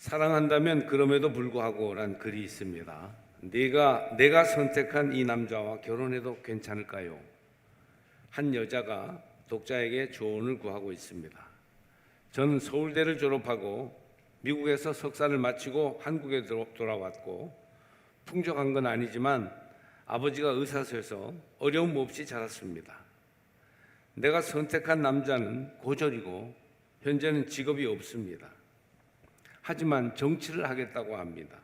사랑한다면 그럼에도 불구하고 란 글이 있습니다. 내가 선택한 이 남자와 결혼해도 괜찮을까요? 한 여자가 독자에게 조언을 구하고 있습니다. 저는 서울대를 졸업하고 미국에서 석사를 마치고 한국에 돌아왔고 풍족한 건 아니지만 아버지가 의사셔서 어려움 없이 자랐습니다. 내가 선택한 남자는 고졸이고 현재는 직업이 없습니다. 하지만 정치를 하겠다고 합니다.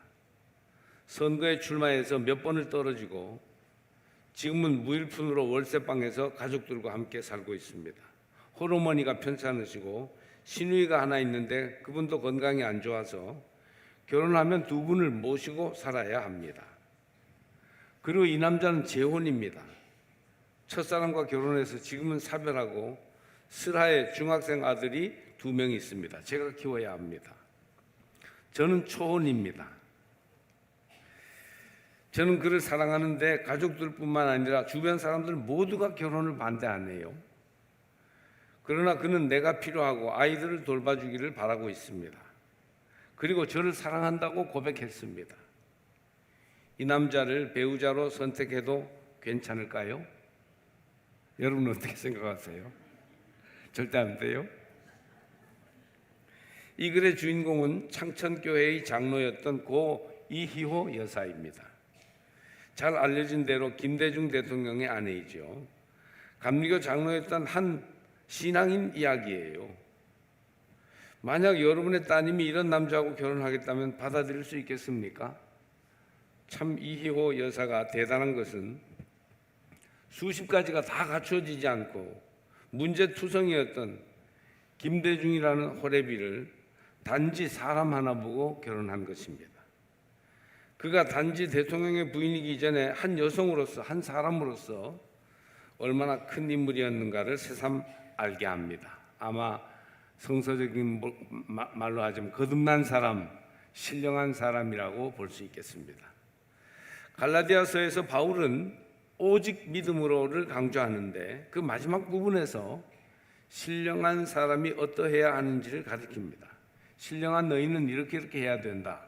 선거에 출마해서 몇 번을 떨어지고 지금은 무일푼으로 월세방에서 가족들과 함께 살고 있습니다. 홀어머니가 편찮으시고 시누이가 하나 있는데 그분도 건강이 안 좋아서 결혼하면 두 분을 모시고 살아야 합니다. 그리고 이 남자는 재혼입니다. 첫사랑과 결혼해서 지금은 사별하고 슬하에 중학생 아들이 2명이 있습니다. 제가 키워야 합니다. 저는 초혼입니다. 저는 그를 사랑하는데 가족들뿐만 아니라 주변 사람들 모두가 결혼을 반대 안 해요. 그러나 그는 내가 필요하고 아이들을 돌봐주기를 바라고 있습니다. 그리고 저를 사랑한다고 고백했습니다. 이 남자를 배우자로 선택해도 괜찮을까요? 여러분 어떻게 생각하세요? 절대 안 돼요? 이 글의 주인공은 창천교회의 장로였던 고 이희호 여사입니다. 잘 알려진 대로 김대중 대통령의 아내이죠. 감리교 장로였던 한 신앙인 이야기예요. 만약 여러분의 따님이 이런 남자하고 결혼하겠다면 받아들일 수 있겠습니까? 참 이희호 여사가 대단한 것은 수십 가지가 다 갖춰지지 않고 문제투성이었던 김대중이라는 호래비를 단지 사람 하나 보고 결혼한 것입니다. 그가 단지 대통령의 부인이기 전에 한 여성으로서, 한 사람으로서 얼마나 큰 인물이었는가를 새삼 알게 합니다. 아마 성서적인 말로 하자면 거듭난 사람, 신령한 사람이라고 볼 수 있겠습니다. 갈라디아서에서 바울은 오직 믿음으로를 강조하는데 그 마지막 부분에서 신령한 사람이 어떠해야 하는지를 가르칩니다. 신령한 너희는 이렇게 해야 된다.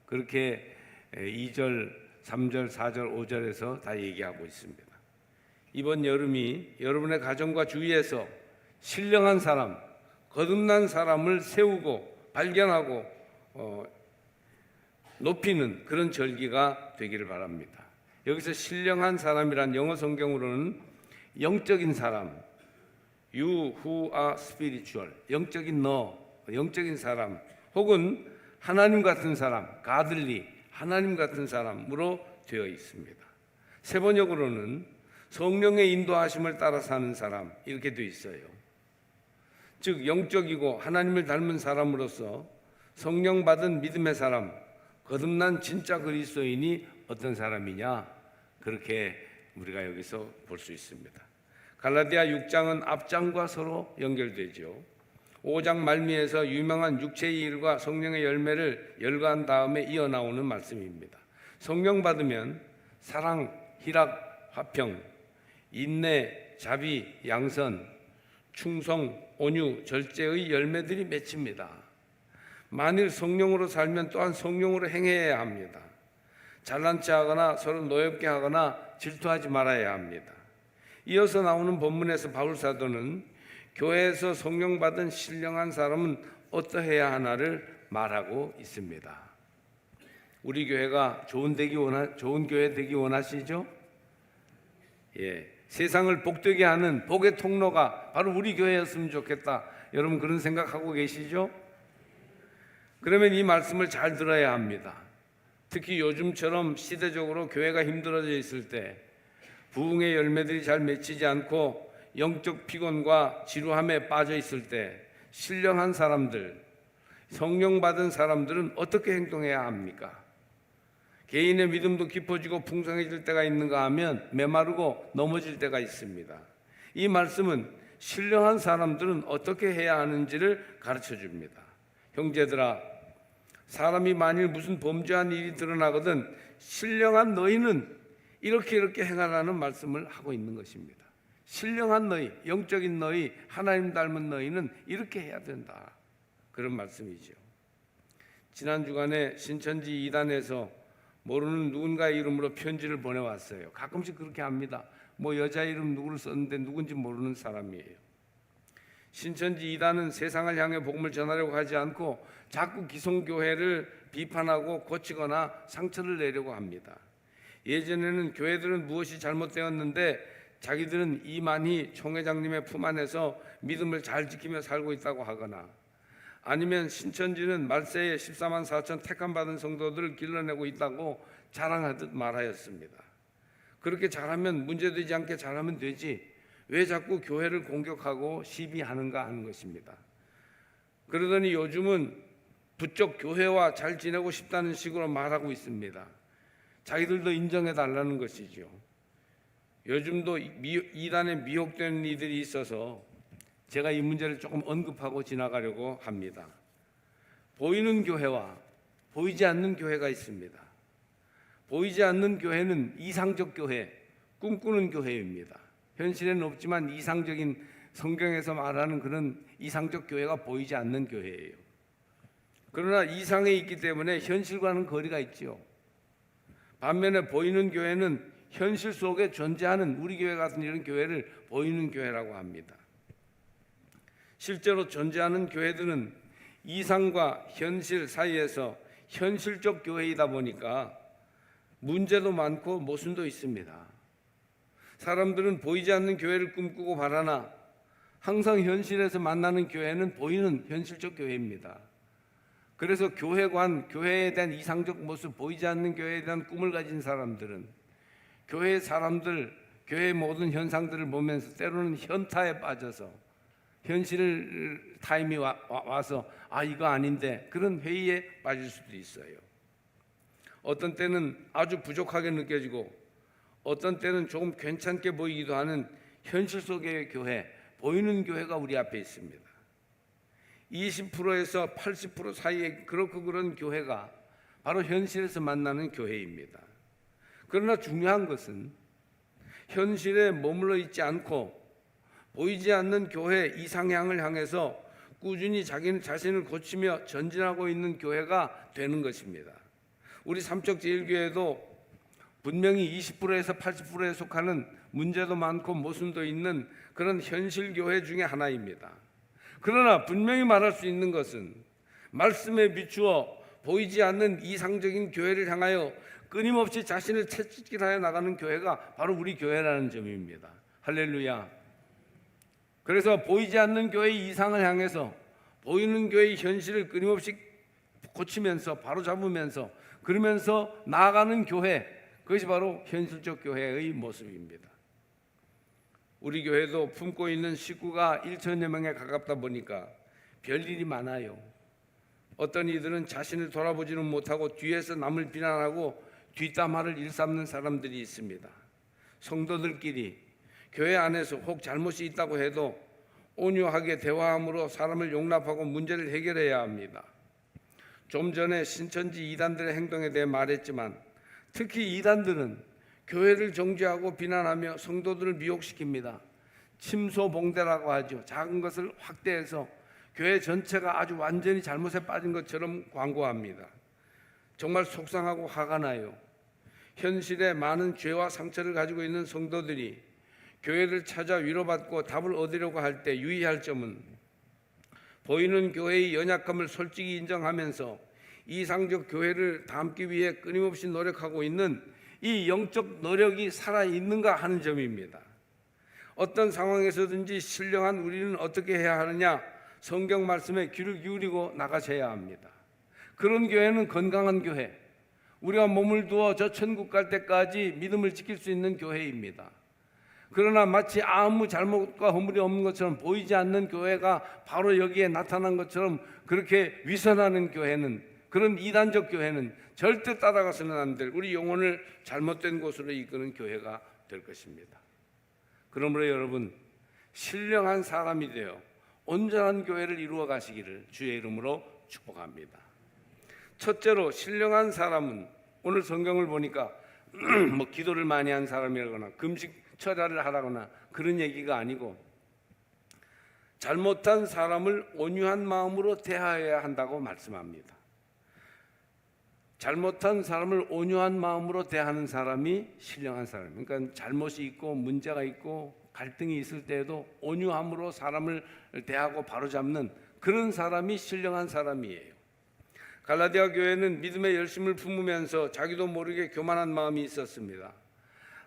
그렇게 2절, 3절, 4절, 5절에서 다 얘기하고 있습니다. 이번 여름이 여러분의 가정과 주위에서 신령한 사람, 거듭난 사람을 세우고 발견하고 높이는 그런 절기가 되기를 바랍니다. 여기서 신령한 사람이란 영어 성경으로는 영적인 사람, you who are spiritual, 영적인 영적인 사람, 혹은 하나님 같은 사람, 가들리, 하나님 같은 사람으로 되어 있습니다. 세번역으로는 성령의 인도하심을 따라 사는 사람 이렇게 되어 있어요. 즉 영적이고 하나님을 닮은 사람으로서 성령 받은 믿음의 사람, 거듭난 진짜 그리스도인이 어떤 사람이냐, 그렇게 우리가 여기서 볼 수 있습니다. 갈라디아 6장은 앞장과 서로 연결되죠. 5장 말미에서 유명한 육체의 일과 성령의 열매를 열거한 다음에 이어나오는 말씀입니다. 성령 받으면 사랑, 희락, 화평, 인내, 자비, 양선, 충성, 온유, 절제의 열매들이 맺힙니다. 만일 성령으로 살면 또한 성령으로 행해야 합니다. 잘난 체 하거나 서로 노엽게 하거나 질투하지 말아야 합니다. 이어서 나오는 본문에서 바울 사도는 교회에서 성령 받은 신령한 사람은 어떠해야 하나를 말하고 있습니다. 우리 교회가 좋은 교회 되기 원하시죠? 예, 세상을 복되게 하는 복의 통로가 바로 우리 교회였으면 좋겠다. 여러분 그런 생각하고 계시죠? 그러면 이 말씀을 잘 들어야 합니다. 특히 요즘처럼 시대적으로 교회가 힘들어져 있을 때 부흥의 열매들이 잘 맺히지 않고 영적 피곤과 지루함에 빠져 있을 때 신령한 사람들, 성령 받은 사람들은 어떻게 행동해야 합니까? 개인의 믿음도 깊어지고 풍성해질 때가 있는가 하면 메마르고 넘어질 때가 있습니다. 이 말씀은 신령한 사람들은 어떻게 해야 하는지를 가르쳐 줍니다. 형제들아, 사람이 만일 무슨 범죄한 일이 드러나거든 신령한 너희는 이렇게 행하라는 말씀을 하고 있는 것입니다. 신령한 너희, 영적인 너희, 하나님 닮은 너희는 이렇게 해야 된다. 그런 말씀이죠. 지난 주간에 신천지 이단에서 모르는 누군가의 이름으로 편지를 보내왔어요. 가끔씩 그렇게 합니다. 뭐 여자 이름 누구를 썼는데 누군지 모르는 사람이에요. 신천지 이단은 세상을 향해 복음을 전하려고 하지 않고 자꾸 기성교회를 비판하고 고치거나 상처를 내려고 합니다. 예전에는 교회들은 무엇이 잘못되었는데 자기들은 이만희 총회장님의 품 안에서 믿음을 잘 지키며 살고 있다고 하거나, 아니면 신천지는 말세에 14만 4천 택함받은 성도들을 길러내고 있다고 자랑하듯 말하였습니다. 그렇게 잘하면, 문제되지 않게 잘하면 되지 왜 자꾸 교회를 공격하고 시비하는가 하는 것입니다. 그러더니 요즘은 부쩍 교회와 잘 지내고 싶다는 식으로 말하고 있습니다. 자기들도 인정해 달라는 것이죠. 요즘도 이단에 미혹되는 이들이 있어서 제가 이 문제를 조금 언급하고 지나가려고 합니다. 보이는 교회와 보이지 않는 교회가 있습니다. 보이지 않는 교회는 이상적 교회, 꿈꾸는 교회입니다. 현실에는 없지만 이상적인, 성경에서 말하는 그런 이상적 교회가 보이지 않는 교회예요. 그러나 이상에 있기 때문에 현실과는 거리가 있지요. 반면에 보이는 교회는 현실 속에 존재하는, 우리 교회 같은 이런 교회를 보이는 교회라고 합니다. 실제로 존재하는 교회들은 이상과 현실 사이에서 현실적 교회이다 보니까 문제도 많고 모순도 있습니다. 사람들은 보이지 않는 교회를 꿈꾸고 바라나 항상 현실에서 만나는 교회는 보이는 현실적 교회입니다. 그래서 교회관, 교회에 대한 이상적 모습, 보이지 않는 교회에 대한 꿈을 가진 사람들은 교회 사람들, 교회의 모든 현상들을 보면서 때로는 현타에 빠져서 현실 타임이 와서 이거 아닌데, 그런 회의에 빠질 수도 있어요. 어떤 때는 아주 부족하게 느껴지고 어떤 때는 조금 괜찮게 보이기도 하는 현실 속의 교회, 보이는 교회가 우리 앞에 있습니다. 20%에서 80% 사이에 그런 교회가 바로 현실에서 만나는 교회입니다. 그러나 중요한 것은 현실에 머물러 있지 않고 보이지 않는 교회 이상향을 향해서 꾸준히 자신을 고치며 전진하고 있는 교회가 되는 것입니다. 우리 삼척제일교회도 분명히 20%에서 80%에 속하는 문제도 많고 모순도 있는 그런 현실 교회 중에 하나입니다. 그러나 분명히 말할 수 있는 것은 말씀에 비추어 보이지 않는 이상적인 교회를 향하여 끊임없이 자신을 채찍질하여 나가는 교회가 바로 우리 교회라는 점입니다. 할렐루야. 그래서 보이지 않는 교회의 이상을 향해서 보이는 교회의 현실을 끊임없이 고치면서 바로잡으면서 그러면서 나아가는 교회, 그것이 바로 현실적 교회의 모습입니다. 우리 교회도 품고 있는 식구가 1천여 명에 가깝다 보니까 별일이 많아요. 어떤 이들은 자신을 돌아보지는 못하고 뒤에서 남을 비난하고 뒷담화를 일삼는 사람들이 있습니다. 성도들끼리 교회 안에서 혹 잘못이 있다고 해도 온유하게 대화함으로 사람을 용납하고 문제를 해결해야 합니다. 좀 전에 신천지 이단들의 행동에 대해 말했지만 특히 이단들은 교회를 정죄하고 비난하며 성도들을 미혹시킵니다. 침소봉대라고 하죠. 작은 것을 확대해서 교회 전체가 아주 완전히 잘못에 빠진 것처럼 광고합니다. 정말 속상하고 화가 나요. 현실에 많은 죄와 상처를 가지고 있는 성도들이 교회를 찾아 위로받고 답을 얻으려고 할 때 유의할 점은 보이는 교회의 연약함을 솔직히 인정하면서 이상적 교회를 담기 위해 끊임없이 노력하고 있는 이 영적 노력이 살아있는가 하는 점입니다. 어떤 상황에서든지 신령한 우리는 어떻게 해야 하느냐, 성경 말씀에 귀를 기울이고 나가셔야 합니다. 그런 교회는 건강한 교회, 우리가 몸을 두어 저 천국 갈 때까지 믿음을 지킬 수 있는 교회입니다. 그러나 마치 아무 잘못과 허물이 없는 것처럼 보이지 않는 교회가 바로 여기에 나타난 것처럼 그렇게 위선하는 교회는, 그런 이단적 교회는 절대 따라가서는 안 될, 우리 영혼을 잘못된 곳으로 이끄는 교회가 될 것입니다. 그러므로 여러분, 신령한 사람이 되어 온전한 교회를 이루어 가시기를 주의 이름으로 축복합니다. 첫째로, 신령한 사람은 오늘 성경을 보니까 뭐 기도를 많이 한 사람이라거나 금식 철야를 하라거나 그런 얘기가 아니고 잘못한 사람을 온유한 마음으로 대하여야 한다고 말씀합니다. 잘못한 사람을 온유한 마음으로 대하는 사람이 신령한 사람입니다. 그러니까 잘못이 있고 문제가 있고 갈등이 있을 때에도 온유함으로 사람을 대하고 바로잡는 그런 사람이 신령한 사람이에요. 갈라디아 교회는 믿음의 열심을 품으면서 자기도 모르게 교만한 마음이 있었습니다.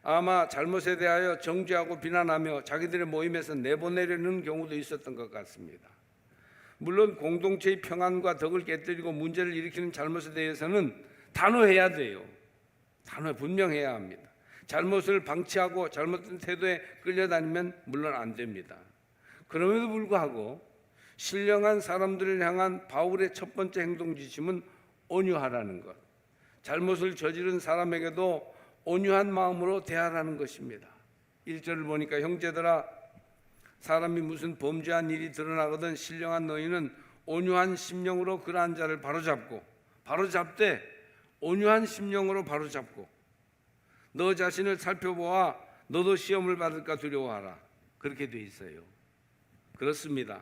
아마 잘못에 대하여 정죄하고 비난하며 자기들의 모임에서 내보내려는 경우도 있었던 것 같습니다. 물론 공동체의 평안과 덕을 깨뜨리고 문제를 일으키는 잘못에 대해서는 단호해야 돼요. 분명해야 합니다. 잘못을 방치하고 잘못된 태도에 끌려다니면 물론 안 됩니다. 그럼에도 불구하고 신령한 사람들을 향한 바울의 첫 번째 행동 지침은 온유하라는 것. 잘못을 저지른 사람에게도 온유한 마음으로 대하라는 것입니다. 1절을 보니까 형제들아 사람이 무슨 범죄한 일이 드러나거든 신령한 너희는 온유한 심령으로 그러한 자를 바로잡되 온유한 심령으로 바로잡고 너 자신을 살펴보아 너도 시험을 받을까 두려워하라. 그렇게 돼 있어요. 그렇습니다.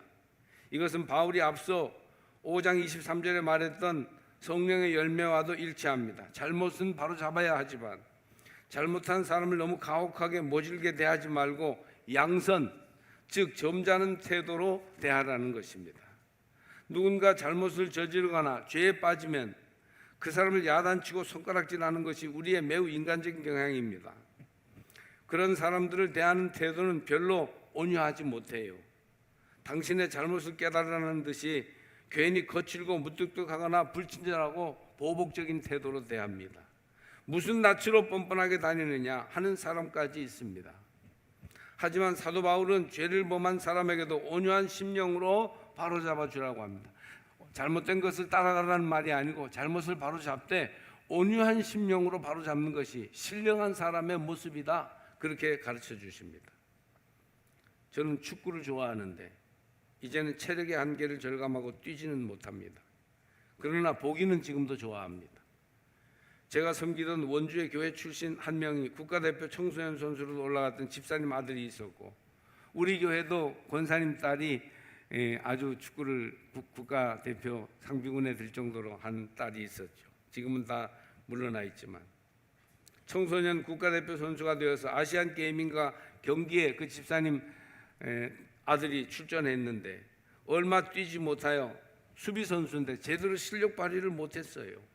이것은 바울이 앞서 5장 23절에 말했던 성령의 열매와도 일치합니다. 잘못은 바로잡아야 하지만 잘못한 사람을 너무 가혹하게 모질게 대하지 말고 양선, 즉 점잖은 태도로 대하라는 것입니다. 누군가 잘못을 저지르거나 죄에 빠지면 그 사람을 야단치고 손가락질하는 것이 우리의 매우 인간적인 경향입니다. 그런 사람들을 대하는 태도는 별로 온유하지 못해요. 당신의 잘못을 깨달으라는 듯이 괜히 거칠고 무뚝뚝하거나 불친절하고 보복적인 태도로 대합니다. 무슨 낯으로 뻔뻔하게 다니느냐 하는 사람까지 있습니다. 하지만 사도 바울은 죄를 범한 사람에게도 온유한 심령으로 바로잡아 주라고 합니다. 잘못된 것을 따라가라는 말이 아니고 잘못을 바로잡되 온유한 심령으로 바로잡는 것이 신령한 사람의 모습이다. 그렇게 가르쳐 주십니다. 저는 축구를 좋아하는데 이제는 체력의 한계를 절감하고 뛰지는 못합니다. 그러나 보기는 지금도 좋아합니다. 제가 섬기던 원주의 교회 출신 한 명이 국가대표 청소년 선수로 올라갔던 집사님 아들이 있었고 우리 교회도 권사님 딸이 아주 축구를 국가대표 상비군에 들 정도로 한 딸이 있었죠. 지금은 다 물러나 있지만 청소년 국가대표 선수가 되어서 아시안 게임인가 경기에 그 집사님 아들이 출전했는데 얼마 뛰지 못하여 수비 선수인데 제대로 실력 발휘를 못했어요.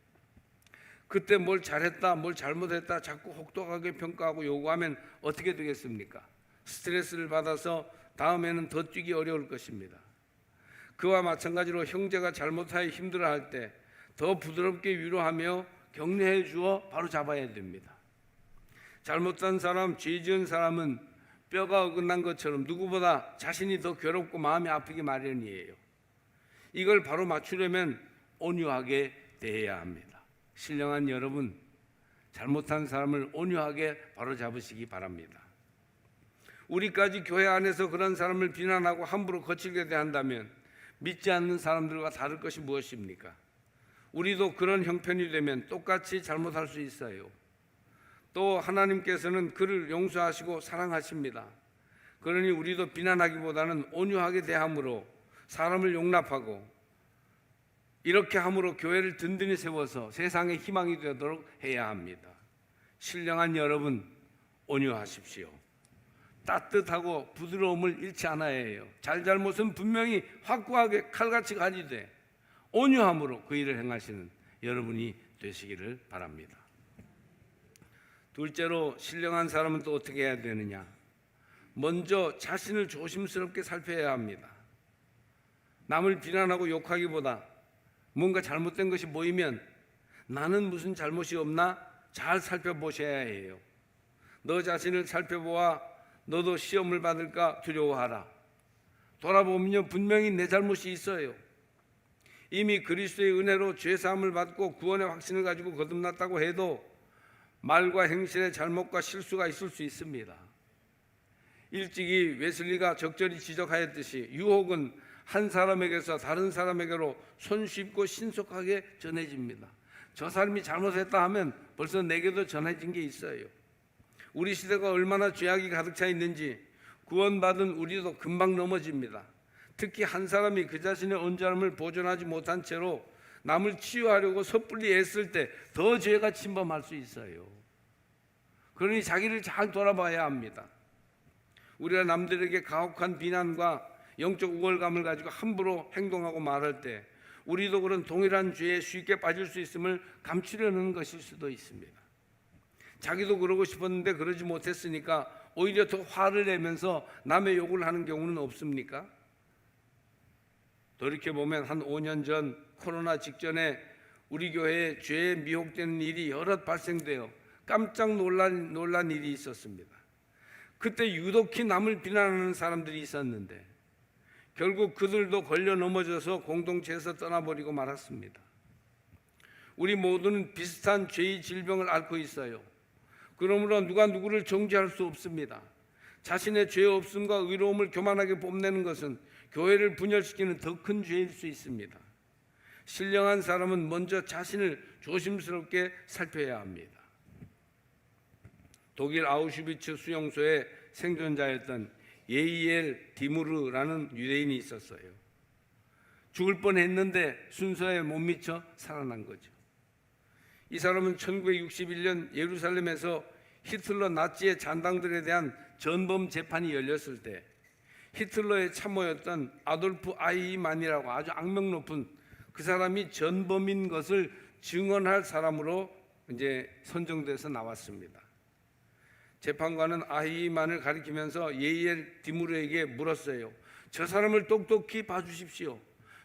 그때 뭘 잘했다 뭘 잘못했다 자꾸 혹독하게 평가하고 요구하면 어떻게 되겠습니까? 스트레스를 받아서 다음에는 더 뛰기 어려울 것입니다. 그와 마찬가지로 형제가 잘못하여 힘들어할 때 더 부드럽게 위로하며 격려해 주어 바로 잡아야 됩니다. 잘못한 사람, 죄 지은 사람은 뼈가 어긋난 것처럼 누구보다 자신이 더 괴롭고 마음이 아프기 마련이에요. 이걸 바로 맞추려면 온유하게 대해야 합니다. 신령한 여러분, 잘못한 사람을 온유하게 바로잡으시기 바랍니다. 우리까지 교회 안에서 그런 사람을 비난하고 함부로 거칠게 대한다면 믿지 않는 사람들과 다를 것이 무엇입니까? 우리도 그런 형편이 되면 똑같이 잘못할 수 있어요. 또 하나님께서는 그를 용서하시고 사랑하십니다. 그러니 우리도 비난하기보다는 온유하게 대함으로 사람을 용납하고 이렇게 함으로 교회를 든든히 세워서 세상의 희망이 되도록 해야 합니다. 신령한 여러분, 온유하십시오. 따뜻하고 부드러움을 잃지 않아야 해요. 잘못은 분명히 확고하게 칼같이 가리되 온유함으로 그 일을 행하시는 여러분이 되시기를 바랍니다. 둘째로 신령한 사람은 또 어떻게 해야 되느냐? 먼저 자신을 조심스럽게 살펴야 합니다. 남을 비난하고 욕하기보다 뭔가 잘못된 것이 보이면 나는 무슨 잘못이 없나 잘 살펴보셔야 해요. 너 자신을 살펴보아 너도 시험을 받을까 두려워하라. 돌아보면 분명히 내 잘못이 있어요. 이미 그리스도의 은혜로 죄사함을 받고 구원의 확신을 가지고 거듭났다고 해도 말과 행실의 잘못과 실수가 있을 수 있습니다. 일찍이 웨슬리가 적절히 지적하였듯이 유혹은 한 사람에게서 다른 사람에게로 손쉽고 신속하게 전해집니다. 저 사람이 잘못했다 하면 벌써 내게도 전해진 게 있어요. 우리 시대가 얼마나 죄악이 가득 차 있는지 구원받은 우리도 금방 넘어집니다. 특히 한 사람이 그 자신의 온전함을 보존하지 못한 채로 남을 치유하려고 섣불리 애쓸 때 더 죄가 침범할 수 있어요. 그러니 자기를 잘 돌아봐야 합니다. 우리가 남들에게 가혹한 비난과 영적 우월감을 가지고 함부로 행동하고 말할 때 우리도 그런 동일한 죄에 쉽게 빠질 수 있음을 감추려는 것일 수도 있습니다. 자기도 그러고 싶었는데 그러지 못했으니까 오히려 더 화를 내면서 남의 욕을 하는 경우는 없습니까? 돌이켜보면 한 5년 전 코로나 직전에 우리 교회에 죄에 미혹되는 일이 여럿 발생되어 깜짝 놀란 일이 있었습니다. 그때 유독히 남을 비난하는 사람들이 있었는데 결국 그들도 걸려 넘어져서 공동체에서 떠나버리고 말았습니다. 우리 모두는 비슷한 죄의 질병을 앓고 있어요. 그러므로 누가 누구를 정죄할 수 없습니다. 자신의 죄 없음과 의로움을 교만하게 뽐내는 것은 교회를 분열시키는 더 큰 죄일 수 있습니다. 신령한 사람은 먼저 자신을 조심스럽게 살펴야 합니다. 독일 아우슈비츠 수용소의 생존자였던 예이엘 디무르라는 유대인이 있었어요. 죽을 뻔했는데 순서에 못 미쳐 살아난 거죠. 이 사람은 1961년 예루살렘에서 히틀러 나치의 잔당들에 대한 전범 재판이 열렸을 때 히틀러의 참모였던 아돌프 아이히만이라고 아주 악명 높은 그 사람이 전범인 것을 증언할 사람으로 이제 선정돼서 나왔습니다. 재판관은 아히만을 가리키면서 예이엘 디무르에게 물었어요. 저 사람을 똑똑히 봐주십시오.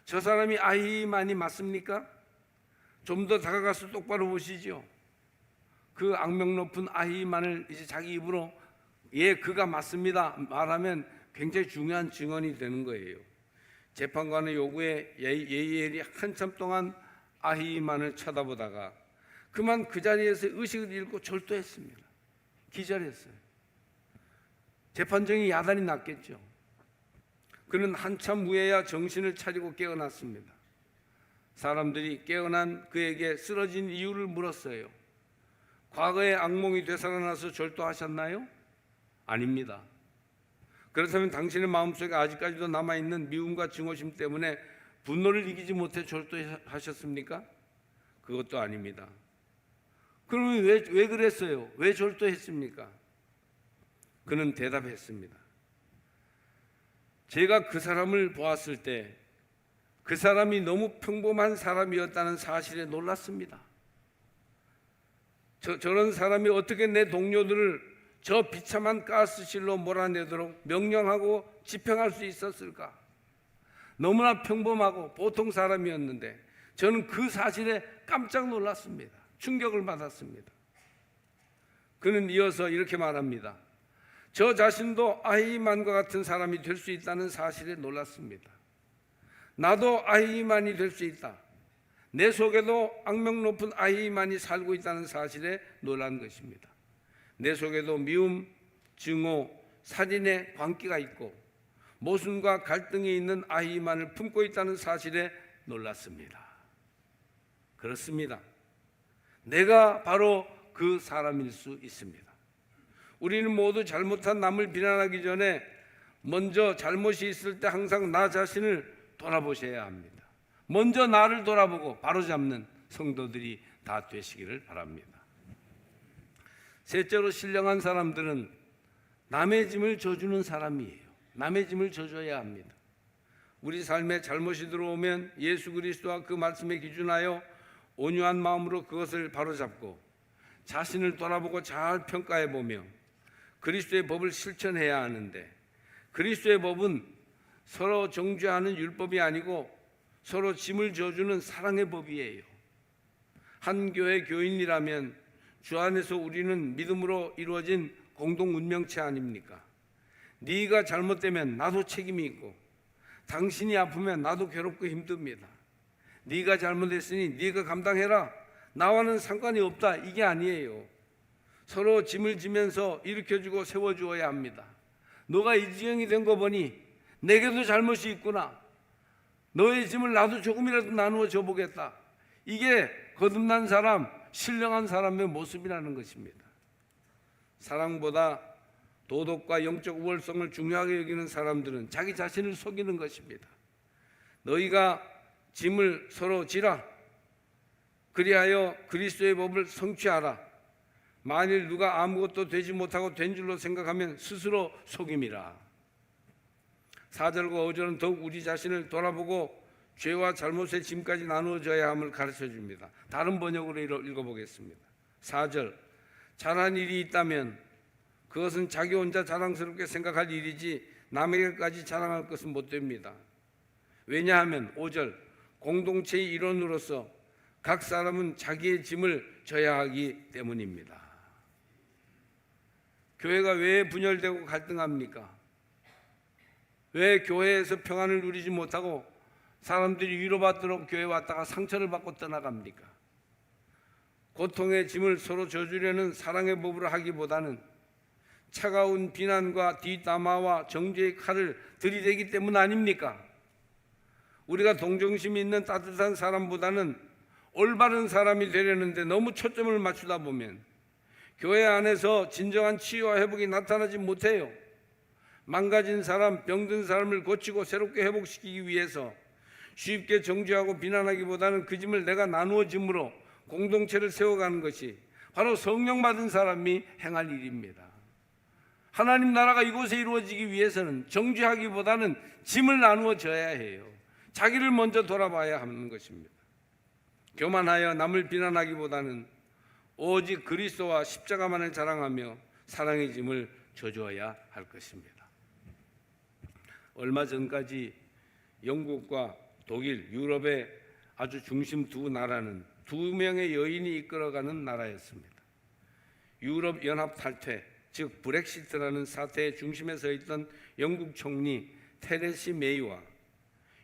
저 사람이 아히만이 맞습니까? 좀 더 다가가서 똑바로 보시죠. 그 악명 높은 아히만을 이제 자기 입으로 예, 그가 맞습니다 말하면 굉장히 중요한 증언이 되는 거예요. 재판관의 요구에 예이엘이 한참 동안 아히만을 쳐다보다가 그만 그 자리에서 의식을 잃고 절도했습니다. 기절했어요. 재판정이 야단이 났겠죠. 그는 한참 후에야 정신을 차리고 깨어났습니다. 사람들이 깨어난 그에게 쓰러진 이유를 물었어요. 과거의 악몽이 되살아나서 절도하셨나요? 아닙니다. 그렇다면 당신의 마음속에 아직까지도 남아있는 미움과 증오심 때문에 분노를 이기지 못해 절도하셨습니까? 그것도 아닙니다. 그러면 왜 그랬어요? 왜 절도했습니까? 그는 대답했습니다. 제가 그 사람을 보았을 때 그 사람이 너무 평범한 사람이었다는 사실에 놀랐습니다. 저런 사람이 어떻게 내 동료들을 저 비참한 가스실로 몰아내도록 명령하고 집행할 수 있었을까? 너무나 평범하고 보통 사람이었는데 저는 그 사실에 깜짝 놀랐습니다. 충격을 받았습니다. 그는 이어서 이렇게 말합니다. 저 자신도 아히만과 같은 사람이 될 수 있다는 사실에 놀랐습니다. 나도 아히만이 될 수 있다. 내 속에도 악명 높은 아히만이 살고 있다는 사실에 놀란 것입니다. 내 속에도 미움, 증오, 살인의 광기가 있고 모순과 갈등이 있는 아히만을 품고 있다는 사실에 놀랐습니다. 그렇습니다. 내가 바로 그 사람일 수 있습니다. 우리는 모두 잘못한 남을 비난하기 전에 먼저 잘못이 있을 때 항상 나 자신을 돌아보셔야 합니다. 먼저 나를 돌아보고 바로잡는 성도들이 다 되시기를 바랍니다. 셋째로 신령한 사람들은 남의 짐을 져주는 사람이에요. 남의 짐을 져줘야 합니다. 우리 삶에 잘못이 들어오면 예수 그리스도와 그 말씀에 기준하여 온유한 마음으로 그것을 바로잡고 자신을 돌아보고 잘 평가해보며 그리스도의 법을 실천해야 하는데 그리스도의 법은 서로 정죄하는 율법이 아니고 서로 짐을 져주는 사랑의 법이에요. 한 교회 교인이라면 주 안에서 우리는 믿음으로 이루어진 공동 운명체 아닙니까? 네가 잘못되면 나도 책임이 있고 당신이 아프면 나도 괴롭고 힘듭니다. 네가 잘못했으니 네가 감당해라. 나와는 상관이 없다. 이게 아니에요. 서로 짐을 지면서 일으켜주고 세워주어야 합니다. 너가 이 지경이 된 거 보니 내게도 잘못이 있구나. 너의 짐을 나도 조금이라도 나누어 줘보겠다. 이게 거듭난 사람, 신령한 사람의 모습이라는 것입니다. 사랑보다 도덕과 영적 우월성을 중요하게 여기는 사람들은 자기 자신을 속이는 것입니다. 너희가 짐을 서로 지라. 그리하여 그리스도의 법을 성취하라. 만일 누가 아무것도 되지 못하고 된 줄로 생각하면 스스로 속임이라. 4절과 5절은 더욱 우리 자신을 돌아보고 죄와 잘못의 짐까지 나누어져야 함을 가르쳐 줍니다. 다른 번역으로 읽어보겠습니다. 4절, 잘한 일이 있다면 그것은 자기 혼자 자랑스럽게 생각할 일이지 남에게까지 자랑할 것은 못 됩니다. 왜냐하면 5절, 공동체의 일원으로서 각 사람은 자기의 짐을 져야 하기 때문입니다. 교회가 왜 분열되고 갈등합니까? 왜 교회에서 평안을 누리지 못하고 사람들이 위로받도록 교회에 왔다가 상처를 받고 떠나갑니까? 고통의 짐을 서로 져주려는 사랑의 법으로 하기보다는 차가운 비난과 뒷담화와 정죄의 칼을 들이대기 때문 아닙니까? 우리가 동정심이 있는 따뜻한 사람보다는 올바른 사람이 되려는데 너무 초점을 맞추다 보면 교회 안에서 진정한 치유와 회복이 나타나지 못해요. 망가진 사람, 병든 사람을 고치고 새롭게 회복시키기 위해서 쉽게 정죄하고 비난하기보다는 그 짐을 내가 나누어 짐으로 공동체를 세워가는 것이 바로 성령 받은 사람이 행할 일입니다. 하나님 나라가 이곳에 이루어지기 위해서는 정죄하기보다는 짐을 나누어 져야 해요. 자기를 먼저 돌아봐야 하는 것입니다. 교만하여 남을 비난하기보다는 오직 그리스도와 십자가만을 자랑하며 사랑의 짐을 져줘야 할 것입니다. 얼마 전까지 영국과 독일, 유럽의 아주 중심 두 나라는 두 명의 여인이 이끌어가는 나라였습니다. 유럽 연합 탈퇴, 즉 브렉시트라는 사태의 중심에 서 있던 영국 총리 테레시 메이와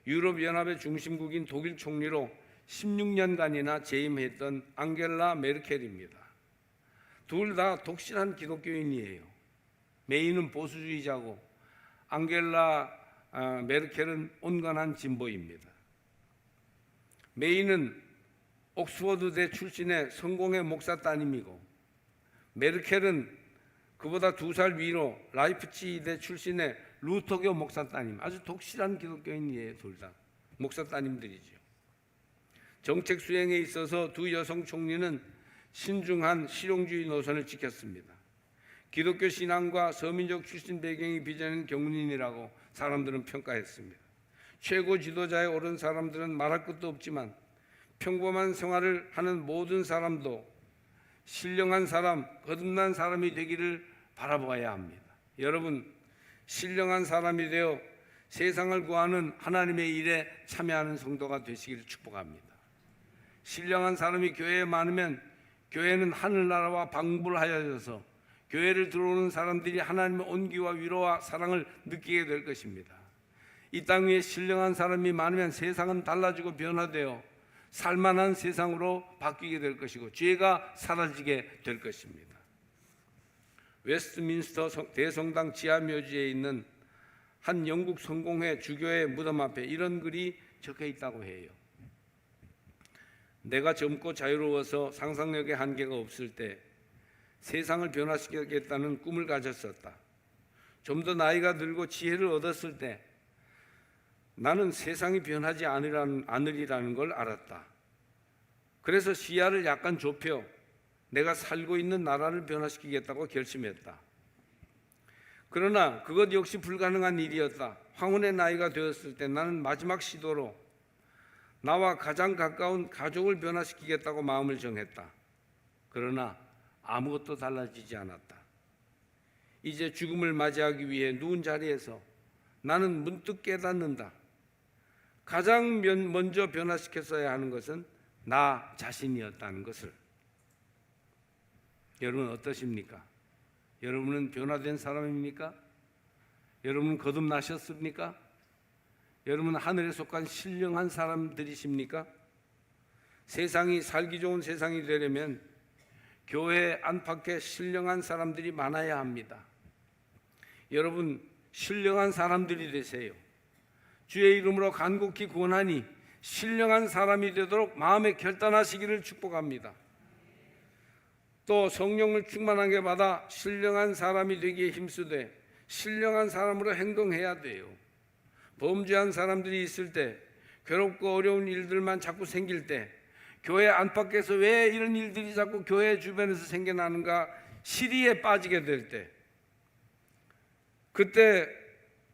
유럽 연합의 중심국인 독일 총리로 16년간이나 재임했던 앙겔라 메르켈입니다. 둘 다 독실한 기독교인이에요. 메이는 보수주의자고 앙겔라 메르켈은 온건한 진보입니다. 메이는 옥스퍼드대 출신의 성공의 목사 따님이고 메르켈은 그보다 2살 위로 라이프치히대 출신의 루터교 목사 따님, 아주 독실한 기독교인이에요. 둘 다 목사 따님들이죠. 정책 수행에 있어서 두 여성 총리는 신중한 실용주의 노선을 지켰습니다. 기독교 신앙과 서민족 출신 배경이 빚어낸 경륜이라고 사람들은 평가했습니다. 최고 지도자에 오른 사람들은 말할 것도 없지만 평범한 생활을 하는 모든 사람도 신령한 사람, 거듭난 사람이 되기를 바라보아야 합니다. 여러분, 신령한 사람이 되어 세상을 구하는 하나님의 일에 참여하는 성도가 되시기를 축복합니다. 신령한 사람이 교회에 많으면 교회는 하늘나라와 방불하여져서 교회를 들어오는 사람들이 하나님의 온기와 위로와 사랑을 느끼게 될 것입니다. 이 땅 위에 신령한 사람이 많으면 세상은 달라지고 변화되어 살만한 세상으로 바뀌게 될 것이고 죄가 사라지게 될 것입니다. 웨스트민스터 대성당 지하묘지에 있는 한 영국 성공회 주교의 무덤 앞에 이런 글이 적혀 있다고 해요. 내가 젊고 자유로워서 상상력의 한계가 없을 때 세상을 변화시키겠다는 꿈을 가졌었다. 좀 더 나이가 들고 지혜를 얻었을 때 나는 세상이 변하지 않으리라는 걸 알았다. 그래서 시야를 약간 좁혀 내가 살고 있는 나라를 변화시키겠다고 결심했다. 그러나 그것 역시 불가능한 일이었다. 황혼의 나이가 되었을 때 나는 마지막 시도로 나와 가장 가까운 가족을 변화시키겠다고 마음을 정했다. 그러나 아무것도 달라지지 않았다. 이제 죽음을 맞이하기 위해 누운 자리에서 나는 문득 깨닫는다. 가장 먼저 변화시켰어야 하는 것은 나 자신이었다는 것을. 여러분 어떠십니까? 여러분은 변화된 사람입니까? 여러분은 거듭나셨습니까? 여러분은 하늘에 속한 신령한 사람들이십니까? 세상이 살기 좋은 세상이 되려면 교회 안팎에 신령한 사람들이 많아야 합니다. 여러분 신령한 사람들이 되세요. 주의 이름으로 간곡히 구원하니 신령한 사람이 되도록 마음에 결단하시기를 축복합니다. 또 성령을 충만하게 받아 신령한 사람이 되기에 힘쓰되 신령한 사람으로 행동해야 돼요. 범죄한 사람들이 있을 때, 괴롭고 어려운 일들만 자꾸 생길 때 교회 안팎에서 왜 이런 일들이 자꾸 교회 주변에서 생겨나는가 시리에 빠지게 될 때, 그때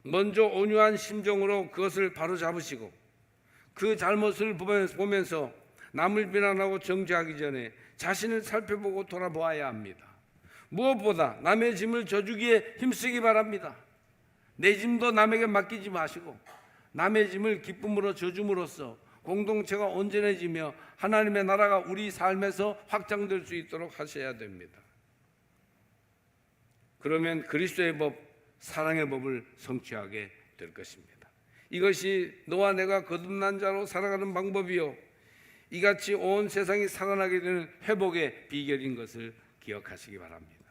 먼저 온유한 심정으로 그것을 바로잡으시고 그 잘못을 보면서 남을 비난하고 정죄하기 전에 자신을 살펴보고 돌아보아야 합니다. 무엇보다 남의 짐을 져주기에 힘쓰기 바랍니다. 내 짐도 남에게 맡기지 마시고 남의 짐을 기쁨으로 져줌으로써 공동체가 온전해지며 하나님의 나라가 우리 삶에서 확장될 수 있도록 하셔야 됩니다. 그러면 그리스도의 법, 사랑의 법을 성취하게 될 것입니다. 이것이 너와 내가 거듭난 자로 살아가는 방법이요, 이같이 온 세상이 살아나게 되는 회복의 비결인 것을 기억하시기 바랍니다.